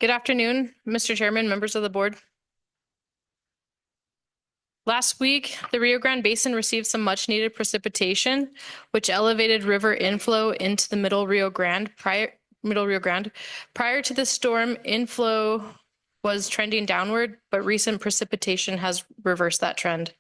Good afternoon, Mr. Chairman, members of the board. Last week, the Rio Grande Basin received some much needed precipitation, which elevated river inflow into the Middle Rio Grande. Prior to the storm, inflow was trending downward, but recent precipitation has reversed that trend.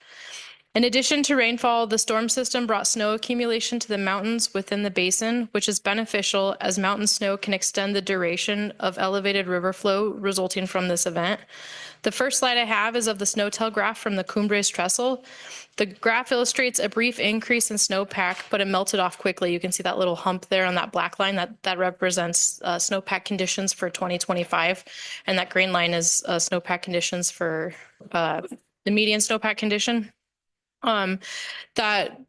In addition to rainfall, the storm system brought snow accumulation to the mountains within the basin, which is beneficial as mountain snow can extend the duration of elevated river flow resulting from this event. The first slide I have is of the snowtail graph from the Cumbres Trestle. The graph illustrates a brief increase in snowpack, but it melted off quickly. You can see that little hump there on that black line that represents snowpack conditions for 2025. And that green line is snowpack conditions for the median snowpack condition. That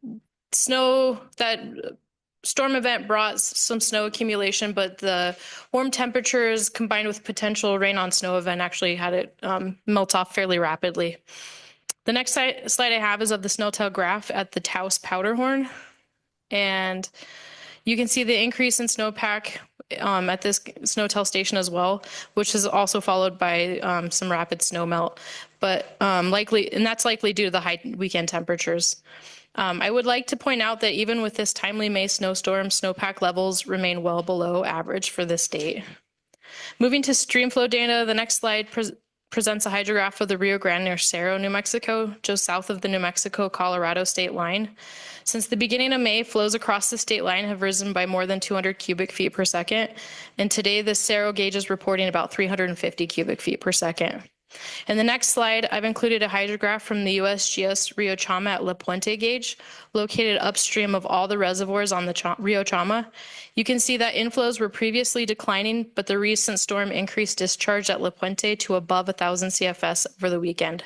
storm event brought some snow accumulation, but the warm temperatures combined with potential rain on snow event actually had it melt off fairly rapidly. The next slide I have is of the snowtail graph at the Taos Powderhorn. And you can see the increase in snowpack at this snowtail station as well, which is also followed by some rapid snow melt, but that's likely due to the high weekend temperatures. I would like to point out that even with this timely May snowstorm, snowpack levels remain well below average for this date. Moving to streamflow data, the next slide presents a hydrograph of the Rio Grande near Cerro, New Mexico, just south of the New Mexico-Colorado state line. Since the beginning of May, flows across the state line have risen by more than 200 cubic feet per second, and today the Cerro gauge is reporting about 350 cubic feet per second. In the next slide, I've included a hydrograph from the USGS Rio Chama at La Puente gauge, located upstream of all the reservoirs on the Rio Chama. You can see that inflows were previously declining, but the recent storm increased discharge at La Puente to above 1,000 CFS over the weekend.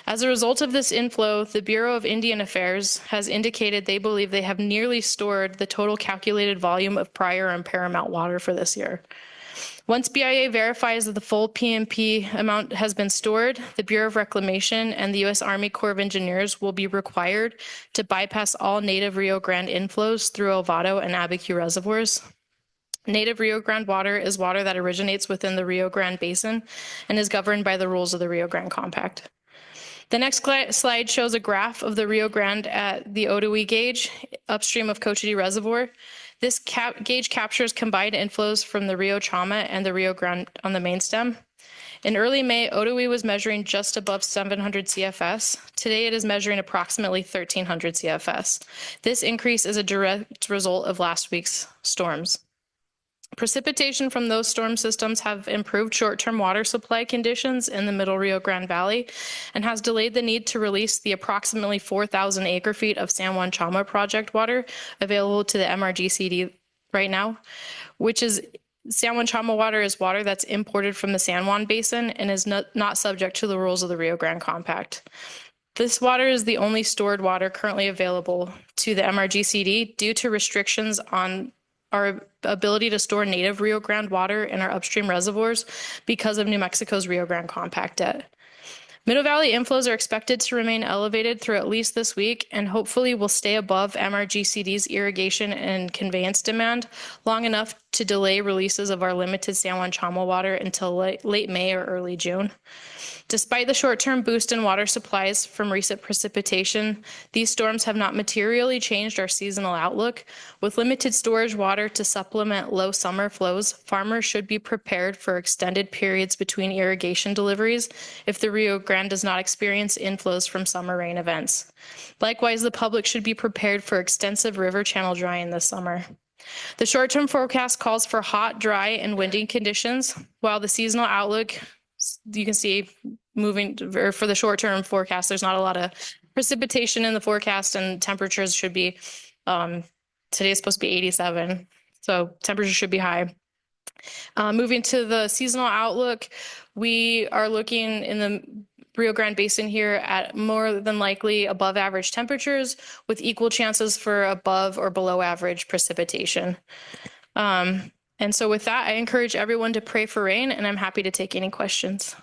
As a result of this inflow, the Bureau of Indian Affairs has indicated they believe they have nearly stored the total calculated volume of prior and paramount water for this year. Once BIA verifies that the full PMP amount has been stored, the Bureau of Reclamation and the U.S. Army Corps of Engineers will be required to bypass all native Rio Grande inflows through Ovado and Abiquiu reservoirs. Native Rio Grande water is water that originates within the Rio Grande Basin and is governed by the rules of the Rio Grande Compact. The next slide shows a graph of the Rio Grande at the Odawi gauge upstream of Cochiti Reservoir. This gauge captures combined inflows from the Rio Chama and the Rio Grande on the main stem. In early May, Odawi was measuring just above 700 CFS. Today, it is measuring approximately 1,300 CFS. This increase is a direct result of last week's storms. Precipitation from those storm systems have improved short-term water supply conditions in the Middle Rio Grande Valley and has delayed the need to release the approximately 4,000 acre-feet of San Juan Chama project water available to the MRGCD right now, which is San Juan Chama water is water that's imported from the San Juan Basin and is not subject to the rules of the Rio Grande Compact. This water is the only stored water currently available to the MRGCD due to restrictions on our ability to store native Rio Grande water in our upstream reservoirs because of New Mexico's Rio Grande Compact debt. Middle Valley inflows are expected to remain elevated through at least this week and hopefully will stay above MRGCD's irrigation and conveyance demand long enough to delay releases of our limited San Juan Chama water until late May or early June. Despite the short-term boost in water supplies from recent precipitation, these storms have not materially changed our seasonal outlook. With limited storage water to supplement low summer flows, farmers should be prepared for extended periods between irrigation deliveries if the Rio Grande does not experience inflows from summer rain events. Likewise, the public should be prepared for extensive river channel drying this summer. The short-term forecast calls for hot, dry, and windy conditions, while the seasonal outlook, you can see for the short-term forecast, there's not a lot of precipitation in the forecast, and temperatures should be, today is supposed to be 87, so temperatures should be high. Moving to the seasonal outlook, we are looking in the Rio Grande Basin here at more than likely above average temperatures with equal chances for above or below average precipitation. And so with that, I encourage everyone to pray for rain, and I'm happy to take any questions.